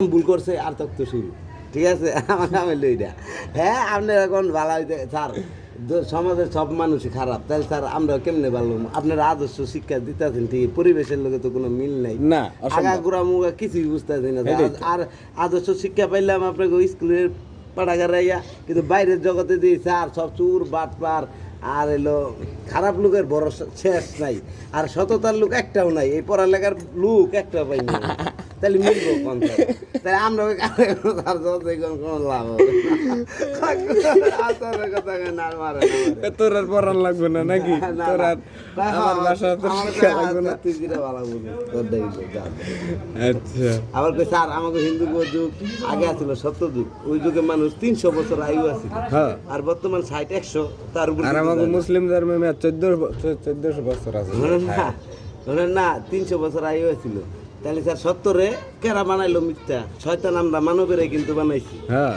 ভুল করছে আর তক্ত শুরু, ঠিক আছে? আমার নামে লইটা হ্যাঁ আপনি এখন ভালো হইতে স্যার, সমাজের সব মানুষই খারাপ, তাই স্যার আমরা কেমনে ভালো? আপনারা আদর্শ শিক্ষা দিতেছেন ঠিক, পরিবেশের লোকে তো কোনো মিল নাই, না আগা গুড়া মুগা কিছুই বুঝতেছি না। আর আদর্শ শিক্ষা পাইলাম আপনাকে স্কুলের পাঠাগারাইয়া, কিন্তু বাইরের জগতে দিয়ে স্যার সব চুর বাটপার আর এলো খারাপ লোকের ভরসা শেষ নাই, আর সততার লোক একটাও নাই, এই পড়ালেখার লোক একটা পাইনি। তাহলে মিলবো কোন? তাহলে আমরা কোনো লাভ হবে তোর আর পড়ান লাগবে না নাকি? তোর আর আমার বাসা তো শিক্ষা লাগবে না। তুই যেটা ভালো বুঝিস তোর দেখবি। আচ্ছা, আবার কই স্যার আমাকে হিন্দু যুগ আগে আছিল, সত্য যুগ, ওই যুগে মানুষ 300 বছর আয়ু আছিল, হ্যাঁ, আর বর্তমান 60-100 তার উপর। আর আমাকে মুসলিম ধর্মে 1400 বছর আছে না 300 বছর আয়ু আছিল। তাহলে স্যার 70-এ কেরা বানাইলো মিথ্যা? শয়তান আমরা মানবের কিন্তু বানাইছি, হ্যাঁ,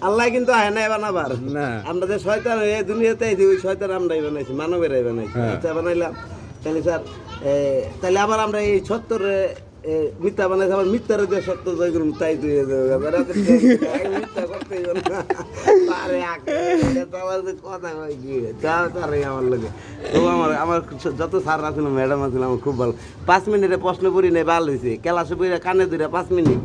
আল্লাহ কিন্তু আয় নাই বানাবার না। আমরা যে শয়তান হয়ে দুনিয়াতে আইছি, ওই শয়তান আমরাই বানাইছি, মানবেরাই বানাইছি, মিথ্যা বানাইলাম। তাহলে স্যার তাহলে আবার আমরা এই 70-এ মিথ্যা বানাইছি, আবার মিথ্যার যে সত্য জয় করুন তাই তুই মিথ্যা করতেই কথা কয় কি তারাই আমার লোকে। তো আমার যত স্যার আছিল ম্যাডাম আছিল আমার খুব ভালো। 5 মিনিটে প্রশ্ন পড়ি নেই, ভালো হয়েছে ক্লাসে বইরা কানে ধরে 5 মিনিট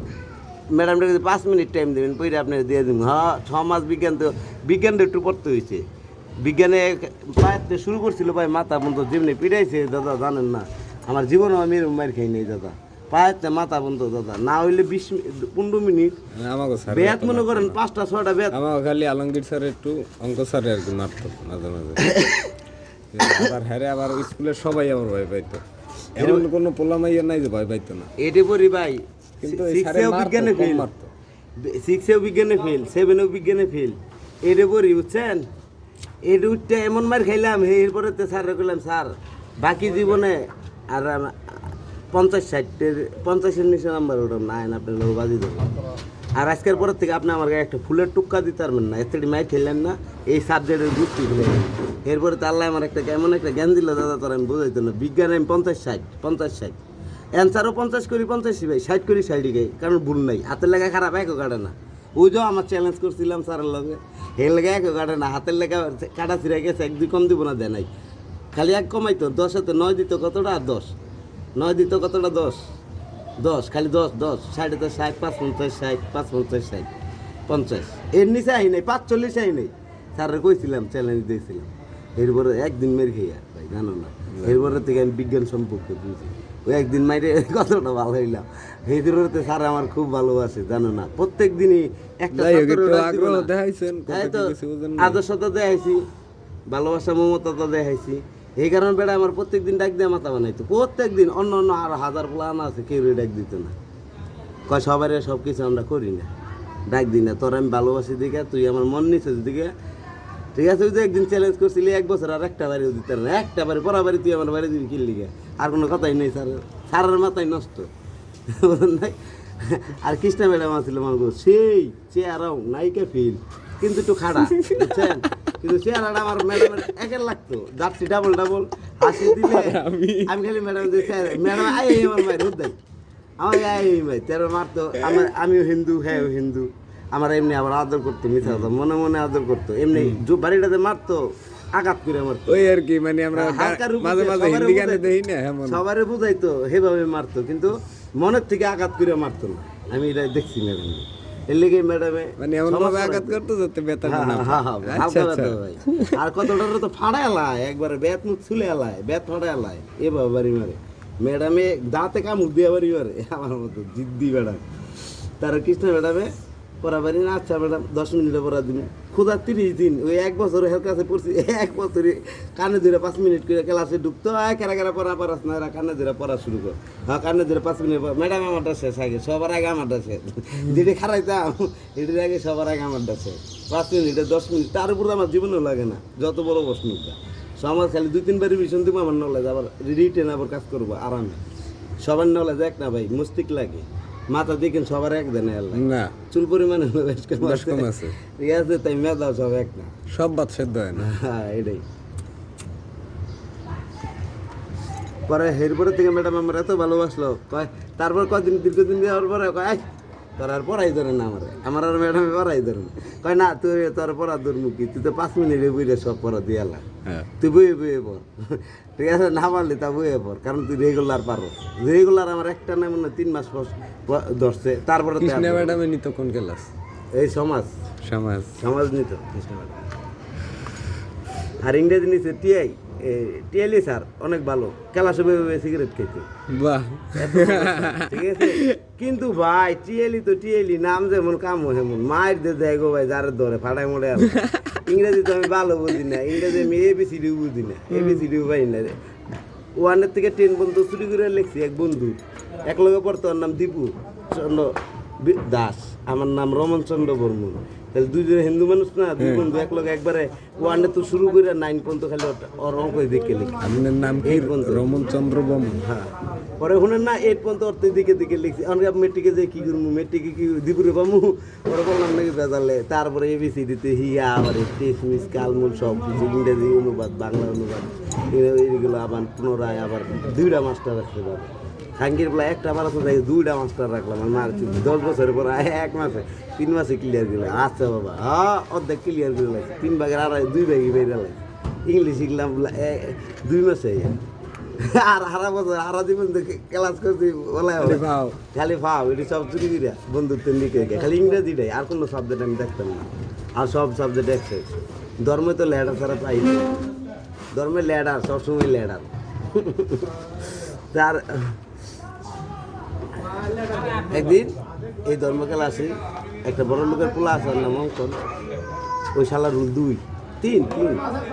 ম্যাডামটা যদি 5 মিনিট টাইম দেবেন পইরা আপনি দিয়ে দিন। হ্যাঁ, সমাজ বিজ্ঞান তো বিজ্ঞানটা একটু পড়তে হয়েছে, বিজ্ঞানে পায়েতে শুরু করছিল ভাই, মাথা বন্ধ যেমনি পিড়াইছে দাদা জানেন না, আমার জীবনেও আমি মার খাই নেই দাদা, পায়েতে মাথা বন্ধ দাদা, না হইলে 20-15 মিনিট আমাকে স্যার বেয়াত মনে করেন 5টা-6টা বেয়াত। আমাকে খালি আলমগীর স্যার একটু অঙ্ক স্যারে আর কি মারতো মাঝে মাঝে। আবার হ্যাঁ, আবার স্কুলের সবাই আমার ভয় পাইতো, এমন কোনো পোলামাইয়া নাই যে ভয় পাইতো না। এটে পড়ি ভাই, কিন্তু 6-এও বিজ্ঞানে ফেল, 6-এও বিজ্ঞানে ফেল, 7-এও বিজ্ঞানে ফেল, এটে পড়ি বুঝছেন। এটে উঠতে এমন মার খাইলাম, এরপরে তো স্যার করলাম স্যার বাকি জীবনে আর 50-60-এর নিচে নাম্বার ওঠাম না, আইন আপনার লোক বাজি দেবেন। আর আজকের পরের থেকে আপনি আমার একটা ফুলের টুক্কা দিতে পারবেন না, এতটি মাই খেললেন না, এই সাবজেক্টের গুষ্টি খুলে। এরপরে তো আল্লাহ আমার একটা এমন একটা জ্ঞান দিল দাদা, তোর আমি বোঝাইতো না। বিজ্ঞানে আমি 50-60 অ্যান্সারও 50 করি 50 ভাই, 60 করি 60 গাই, কারণ ভুল নাই, হাতের লেখা খারাপ একও কাটে না। ওই যে আমার চ্যালেঞ্জ করছিলাম স্যারের লগে, এর লেখা একও কাটে না, হাতের লেখা কাটা ছিঁড়ে গেছে, 1-2 কম দিব না, দেয় নাই, খালি 1 কমাইতো, 10-এতে 9 দিত কতটা, আর 10 9 দিত কতটা, 10 খালি 10 60-এতে 60, 5-50-60, 5-50-60, 50 এর নিচে আহি নাই, 45 আহি নাই। স্যারের কইছিলাম, চ্যালেঞ্জ দিয়েছিলাম, এরপরে একদিন মেরে খেয়ে ভাই জানো না, এরপরে থেকে আমি বিজ্ঞান সম্পর্কে বুঝি, ওই একদিন মাইরে কতটা ভালো হইলাম। এই দূরতে স্যার আমার খুব ভালোবাসে জানো না, প্রত্যেক দিনই একটা আগ্রহ দেখাইছেন, আদর্শতা দেখাইছি, ভালোবাসা মমতা দেখাইছি, এই কারণে বেড়া আমার প্রত্যেক দিন ডাক দিয়ে মাথা বানাইতো, প্রত্যেক দিন। অন্য আরো 1000 প্লান আছে, কেউ ডাক দিত না, কয় সবাই সব কিছু আমরা করি না, ডাক দিই না, তোর আমি ভালোবাসি দিকে, তুই আমার মন নিছিস দিকে, ঠিক আছে? ওই যে একদিন চ্যালেঞ্জ করছিলি 1 বছর, আর একটা বাড়িও দিতে না, একটা বাড়ি পড়া বাড়ি তুই আমার বাড়ি দিবি কিনলি গে, আর কোনো কথাই নেই। স্যারের মাথায় নষ্ট নাই। আর কৃষ্ণা ম্যাডাম আসছিল আমার, সেই চেয়ারাও নাইকে ফিল, কিন্তু একটু খাড়া বুঝছেন, কিন্তু চেহারাটা আমার ম্যাডামের একের লাগতো, দাঁতটি ডাবল হাসি দিলে আমি খালি ম্যাডাম ম্যাডাম আই আমার মায়ের রোদ দেয়, আমার আই মাই তেরো মারতো, আমিও হিন্দু, হ্যাঁ হিন্দু, আমার এমনি আবার আদর করতো, মিথ্যা কথা মনে মনে আদর করতো, এমনি বাড়িটাতে মারতো, আঘাত করে মারতো, ওই আর কি, মানে আমরা মাঝে মাঝে হিন্দি গানে দেই না, সবারে বুঝাইতো সেভাবে মারতো, কিন্তু মনের থেকে আঘাত করে মারতো না। আমি এটা দেখছি ম্যাডাম, এর লেগে ম্যাডামে মানে এমন ভাবে আঘাত করতো যাতে ব্যথা না ভাই। আর কতটা তো ফাড়ায় এলায়, একবারে বেত মুখ ছুলে এলায়, বেত ফাড়ায় এলায়, এভাবে বাড়ি মারে ম্যাডামে, দাঁতে কামড় দিয়ে বাড়ি মারে আমার মতো জিদ্দি ম্যাডাম। তার কৃষ্ণ ম্যাডামে পড়া বাড়ি না, আচ্ছা ম্যাডাম 10 মিনিটে পড়া দিন, ক্ষুধা 30 দিন, ওই 1 বছর হের কাছে পড়ছি, 1 বছরে কানে ধরে 5 মিনিট করে ক্লাসে ঢুকতো, কেরা পড়া পারাস না, এরা কানে ধরে পড়া শুরু কর, হ্যাঁ কানে ধরে 5 মিনিট পর, ম্যাডাম আমারটা শেষ, আগে সবার আগে আমারটা শেষ, যেটি খারাইতাম এটির আগে সবার আগে আমারটা শেষ, 5 মিনিটে 10 মিনিট, তার উপরে আমার জীবনেও লাগে না, যত বড় প্রশ্নটা সমাজ খালি 2-3 বার রিভিশন দিব, আমার নলেজ আবার রিটেন আবার কাজ করবো আরামে। সবার নলেজ এক না ভাই, মস্তিক লাগে, মাথা দেখেন সবার এক দেন না, চুল পরিমাণে কম আছে, ঠিক আছে, তাই মেধাও সব এক না, সব বাদ সেদ্ধ হয় না। হ্যাঁ এটাই। পরে এরপরে থেকে ম্যাডাম আমার এত ভালোবাসলো, কয় তারপর কদিন দীর্ঘদিন যাওয়ার পরে কয় তোর আর পড়াই ধরে না আমার আর ম্যাডামে পড়াই ধরে না কয় না তুই তোর পড়া তোর মুখী তুই তো 5 মিনিটে বইরে সব পড়া দিয়ে এলা তুই বইয়ে পড় ঠিক আছে না পারলি তা বইয়ে পড় কারণ তুই রেগুলার পারো রেগুলার আমার একটা নাই মনে হয় 3 মাস ধরছে তারপরে কৃষ্ণা ম্যাডামে নিত কোন ক্লাস? এই সমাজ সমাজ নিত কৃষ্ণ ম্যাডাম আর ইংরেজি নিচে টিআইলি স্যার অনেক ভালো ক্লাসে বসে সিগারেট খেতে বাহ ঠিক আছে কিন্তু ভাই টিএলি নাম যেমন কাম হেমন মায়ের দিয়ে দেয় গো ভাই যারে ধরে ফাটাই মোড়ে আর ইংরেজি তো আমি ভালো বুঝি না ইংরেজি আমি এবিসিডি বুঝি না এবিসিডি পাই না 1 থেকে 10 পর্যন্ত চুরি করে লিখছি এক বন্ধু এক লগে পড়তো ওর নাম দীপু চন্দ্র দাস আমার নাম রমন চন্দ্র বর্মন তাহলে দুইজন হিন্দু মানুষ না দুই বন্ধু এক লগে একবারে 1 তো শুরু করে 9 পর্যন্ত খালি ওর অঙ্ক দেখে লিখি আপনার নাম কি? রমন চন্দ্র বর্মন। হ্যাঁ পরে শুনেন না 8 পর্যন্ত অর্থের দিকে লিখছি অনেক মেট্রিকে যে কি করবো মেট্রিকে কি দিপুরে পামু ওরা বললাম নাকি বেজালে তারপরে এবিসিডিতে হিয়া আবার টেসমিস কালমূল সব কিছু ইংরেজি অনুবাদ বাংলা অনুবাদ এইগুলো আবার পুনরায় আবার 2টা মাস্টার রাখতে পারে খাঙ্গির বেলা একটা বার আছে 2টা মাস্টার রাখলাম আমি মার 10 বছরের পর 1 মাসে 3 মাসে ক্লিয়ার দিলাম আচ্ছা বাবা হ্যাঁ অর্ধেক ক্লিয়ার করে লাগছে 3 ভাগের আড়াই 2 ভাগই বেরিয়ে লাগছে ইংলিশ শিখলাম 2 মাসে আর হারা জীবন ক্লাস করছি খালি ফাও এটি সব চুরি দিরা বন্ধুত্বের দিকে খালি ইংরেজিটাই আর কোনো সাবজেক্ট আমি দেখতাম না আর সব সাবজেক্ট এক্সাইজ ধর্মে তো ল্যাডার ছাড়া পাই না ধর্মে ল্যাডার সবসময় ল্যাডার তার একদিন এই ধর্ম ক্লাসে একটা বড় লোকের পোলা আছে ওর নাম অঙ্কন ওই শালা রুল 2 3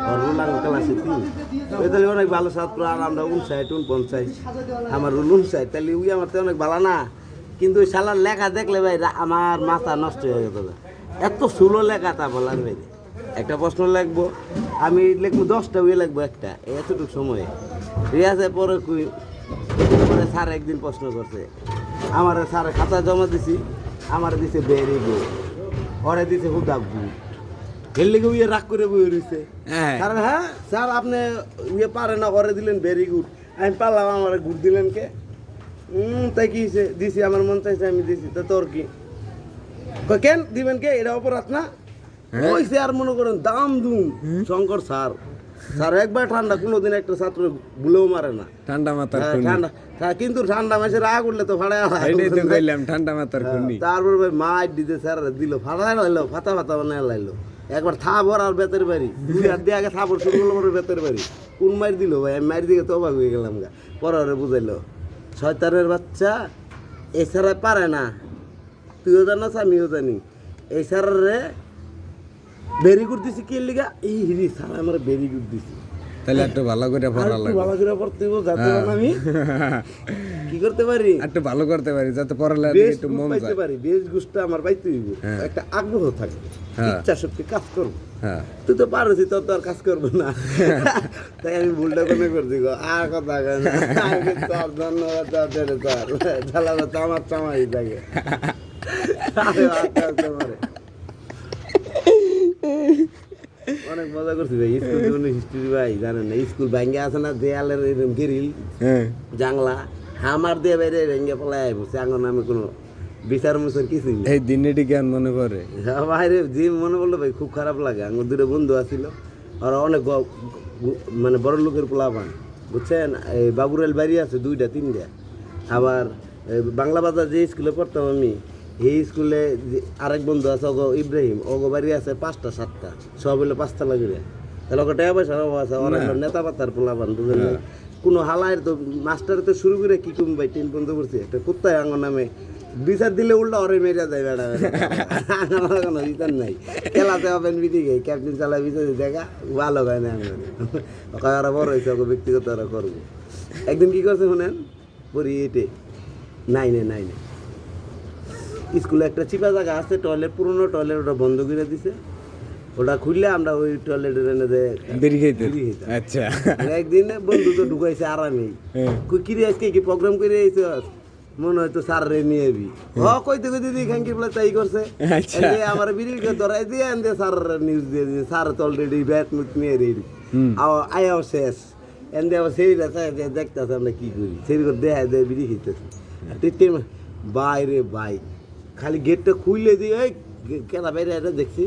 আর রুল ক্লাসে 3 তাহলে অনেক ভালো ছাত্র আর আমরা 59 আমার রুল 59 তাহলে উই আমার তো অনেক ভালো না কিন্তু ওই শালার লেখা দেখলে ভাই আমার মাথা নষ্ট হয়ে যেত এত সুলো লেখা তা বলার বাইরে একটা প্রশ্ন লিখবো আমি লিখবো 10টা উই লিখবো একটা এতটুকু সময়ে রিয়াজে পরে পরে স্যার একদিন প্রশ্ন করছে আমার স্যার খাতা জমা দিছি আমার দিছে ভেরি গুড ওরে দিছে হুদা গুড এর লেগে উইয়ে রাগ করে বই রইছে স্যার হ্যাঁ স্যার আপনি উইয়ে পারে না করে দিলেন ভেরি গুড আমি পারলাম আমার গুড দিলেন কে তাই কি দিছি আমার মন চাইছে আমি দিছি তা তোর কি কেন দিবেন কে এটা অপরাধ না ওইসে আর মনে করেন দাম দুম শঙ্কর স্যার স্যার একবার ঠান্ডা কোনোদিন একটা ছাত্র ভুলেও মারে না ঠান্ডা মাথার ঠান্ডা কিন্তু ঠান্ডা মাসে রাগ উঠলে তো ফাড়ায় ঠান্ডা মাথার তারপর ভাই মাছ দিতে স্যার দিল ফাড়ায় লাইলো ফাতা বানায় লাইলো একবার থাবর আর বেতের বাড়ি 2 হাত দিয়ে আগে থাবর শুরু করলো বেতের বাড়ি কোন মার দিল ভাই আমি মার দিকে তো অবাক হয়ে গেলাম গা পরে বুঝাইলো শয়তানের বাচ্চা এই স্যারে পারে না তুইও জানাস আমিও জানি এই স্যারে ভেরি গুড দিছি কি লিগা এই হিরি স্যার আমার ভেরি গুড দিছি তাহলে একটু ভালো করে পড়া লাগবে ভালো করে পড়তে হবে যাতে আমি কি করতে পারি একটু ভালো করতে পারি যাতে পড়ালেখা একটু মন পাইতে পারি বেশ গুষ্টা আমার পাইতে হইব একটা আগ্রহ থাকে ইচ্ছা শক্তি কাজ করব তুই তো পারছিস তোর তো আর কাজ করবো না তাই আমি ভুলটা কোনো করছি গো আর কথা কেন তোর ধন্যবাদ চালাবো তো আমার চামাই থাকে অনেক মজা করছি ভাই স্কুল জীবনে হিস্ট্রি ভাই জানেন না স্কুল ভাঙ্গে আছে না দেয়ালের এরকম গিরিল জাংলা আমার দিয়ে বাইরে ভেঙ্গে পলাই বসে আঙ্গন আমি কোনো বিচার মুসার কিছুই এই দিনেটি কেন মনে পড়ে বাইরে যে মনে পড়লো ভাই খুব খারাপ লাগে আমার 2টা বন্ধু আসছিল আর অনেক মানে বড় লোকের পোলাপান বুঝছেন এই বাবুরাল বাড়ি আছে 2টা 3টা আবার বাংলা বাজার যে স্কুলে পড়তাম আমি এই স্কুলে আরেক বন্ধু আছে ওগো ইব্রাহিম ওগো বাড়ি আছে 5টা 7টা সব হইলে 5টা লাগে তাহলে ওকে টাকা পয়সা আছে অনেক নেতা পাতার পোলাপান বুঝলেন কোনো হালায়ের তো মাস্টারে তো শুরু করে কি কম ভাই 10 পর্যন্ত করছে একটা কুত্তায় আঙ্গ নামে বিচার দিলে উল্টা ওরে মেরে যায় বেড়া আমার কোনো বিচার নাই খেলাতে হবেন বিদিকে ক্যাপ্টেন চালায় বিচার দেখা ভালো হয় না ওকে ওরা বড় হয়েছে ওকে ব্যক্তিগত ওরা করবো একদিন কি করছে শুনেন পড়ি এটে নাইনে স্কুলে একটা চিপা জায়গা আছে টয়লেট পুরনো টয়লেট ওটা বন্ধ করে দিছে ওটা খুললে আমরা ওই টয়লেটের এনে বেরিয়ে আচ্ছা একদিন বন্ধু তো ঢুকাইছে আরামেই কিরে আজকে কি প্রোগ্রাম করে আইছো মনে হয় তো স্যার রে নিয়ে এবি কইতে দিদি খাঙ্কি বলে তাই করছে আমার বিড়িকে ধরাই দিয়ে এনে স্যার নিউজ দিয়ে দিয়ে স্যার তো অলরেডি ব্যাট মুখ নিয়ে রেডি আয়াও শেষ এনে আবার সেইটা দেখতেছে আমরা কি করি সেই করে দেখা দেয় বিড়ি খেতেছি বাইরে ভাই খালি গেটটা খুইলে দিয়ে এই কেনা বাইরে এটা দেখছি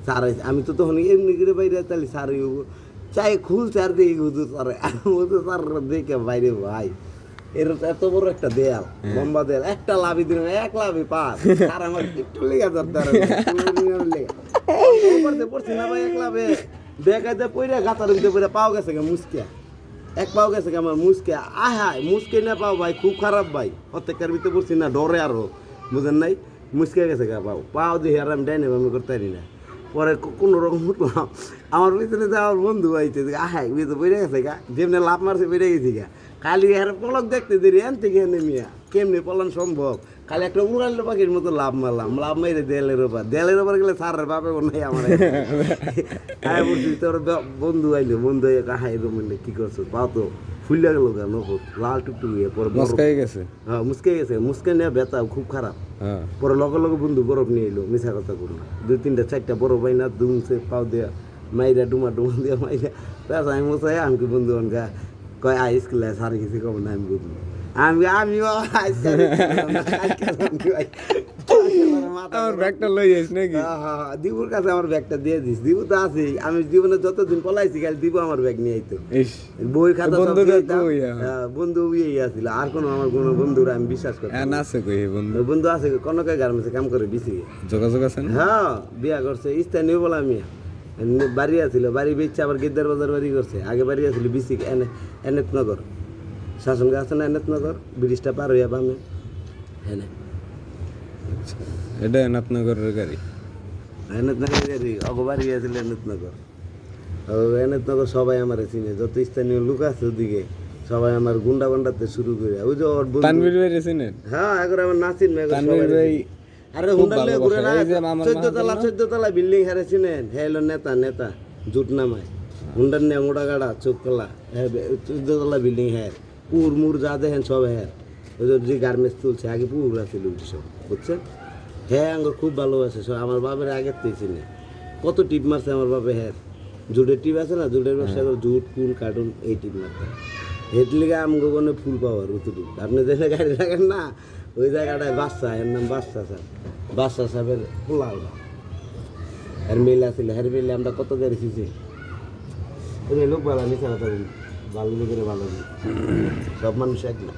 স্যার আমি তো তখন এমনি করে বাইরে তাহলে স্যার চাই খুলছে আর দেখি হুজুর স্যার স্যার দেখে বাইরে ভাই এর তো এত বড় একটা দেয়াল লম্বা দেয়াল একটা লাভি দিন এক লাভি পাস আর আমার একটু লেগে যাচ্ছে পড়ছি না ভাই এক লাভে বেকাইতে পইরা গাতার ভিতরে পইরা পাও গেছে মুসকে এক পাও গেছে আমার মুসকে আহাই মুসকে না পাও ভাই খুব খারাপ ভাই প্রত্যেকটার ভিতরে পড়ছি না ডরে আরো বুঝেন নাই মুসকে গেছে গা পাও পাও দিয়ে আর আমি ডাইনে আমি করতে পারি না পরে কোনো রকম উঠলাম আমার ভিতরে যে আমার বন্ধু আইছে আহাই ভিতরে বেড়ে গেছে গা যেমনি লাভ মারছে বেড়ে গেছি গা খালি আর পলক দেখতে দেরি এন থেকে এনে মিয়া কেমনি পলান সম্ভব খালি একটা উড়াল পাখির মতো লাভ মারলাম লাভ মেরে দেয়ালের ওপর গেলে সারের বাপে নাই আমার হ্যাঁ বলছি তোর বন্ধু আইলো বন্ধু হাই রুমে কি করছো পাও তো ফুললে গেল কেন লাল টুকটুক পরে মুস্কাই গেছে হ্যাঁ মুসকে গেছে মুসকে নিয়ে ব্যথা খুব খারাপ হ্যাঁ পরে লগে লগে বন্ধু বরফ নিয়ে এলো মিশা কথা করলো 2-3-4টা বরফ পাই না দুমছে পাও দেয়া মাইরা ডুমা দিয়া মাইরা ব্যথা আমি মশাই আমি কি বন্ধু অনকা কয় আইস ক্লাস সার কিছু কম না আমি বুঝলি আমিও আমার ব্যাগটা লই যাইস নাকি দিবুর কাছে আমার ব্যাগটা দিয়ে দিস দিবু তো আছে আমি জীবনে যতদিন পলাইছি খালি দিব আমার ব্যাগ নিয়ে আইতো ইস বই খাতা সব বন্ধুটা দিয়ে দিতাম। কই এখন? বন্ধু ইয়ে আসছিল আর কোনো আমার কোনো বন্ধুরা আমি বিশ্বাস করি এখন আছে কই এই বন্ধু বন্ধু আছে কনকে গার্মেন্টসে কাম করে বিসি যোগাযোগ আছে না হ্যাঁ বিয়া করছে স্থানীয় বলা আমি বাড়ি আছিল বাড়ি বেচছে আবার গেদ্দার বাজার বাড়ি করছে আগে বাড়ি আছিল বিসি এনত নগর শাসন আছে না এনত নগর ব্রিজটা পার হইয়া বামে হ্যাঁ এটা এনাথনগরের গাড়ি এনত নগর অগবাড়ি আছিল এনত নগর এনত নগর সবাই আমার চিনে যত স্থানীয় লোক আছে ওদিকে সবাই আমার গুন্ডা বান্ডাতে শুরু করে ওই যে ওর বন্ধু তানভীর ভাই চিনেন হ্যাঁ এখন আমার নাচিন তানভীর ভাই আরে খুব হুন্ডালে ভালো ঘুরে বসে। না এই যে আমার 14 তলা বিল্ডিং হারে চিনেন হ্যাঁ নেতা জুট নামায় হুন্ডার নিয়ে মোটা গাড়া চোখতলা হ্যাঁ 14 তলা বিল্ডিং হ্যাঁ পুর মুর যা দেখেন সব হ্যাঁ ওই যে গার্মেন্টস তুলছে আগে পুর আছিল সব বুঝছেন হ্যাঁ আমার খুব ভালোবাসে সব আমার বাবার আগের থেকে চিনে কত টিপ মারছে আমার বাবা হ্যাঁ জুটের টিপ আছে না জুটের ব্যবসা করে জুট কুল কার্টুন এই টিপ মারতে হেট লিগে আমগো কোনো ফুল পাওয়ার উতুটি আপনি দেখে গাড়ি রাখেন না ওই জায়গাটায় বাচ্চা এর নাম বাচ্চা স্যার বাচ্চা সাহেবের পোলা আর মেলে আসলে হ্যার মেলে আমরা কত গাড়ি শিখছি ওই লোক ভালো মিশা কথা বলি ভালো লোকের ভালো সব মানুষ এক না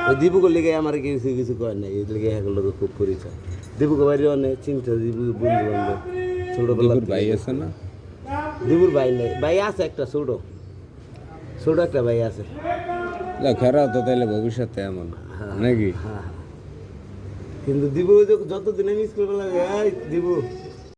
ওই দীপুকের লিগে আমার কিছু কিছু কয় না এই লিগে হ্যাঁ লোক খুব পরিচয় দীপুকে বাড়ি অনেক চিন্তা দীপু বন্ধু বান্ধব ছোটবেলা দীপুর ভাই আছে না দীপুর ভাই নেই ভাই আছে একটা ছোট একটা ভাই আছে খেরা তো তাইলে ভবিষ্যতে এমন নাকি হ্যাঁ কিন্তু দিবু যতদিন আমি স্কুল লাগে দিবু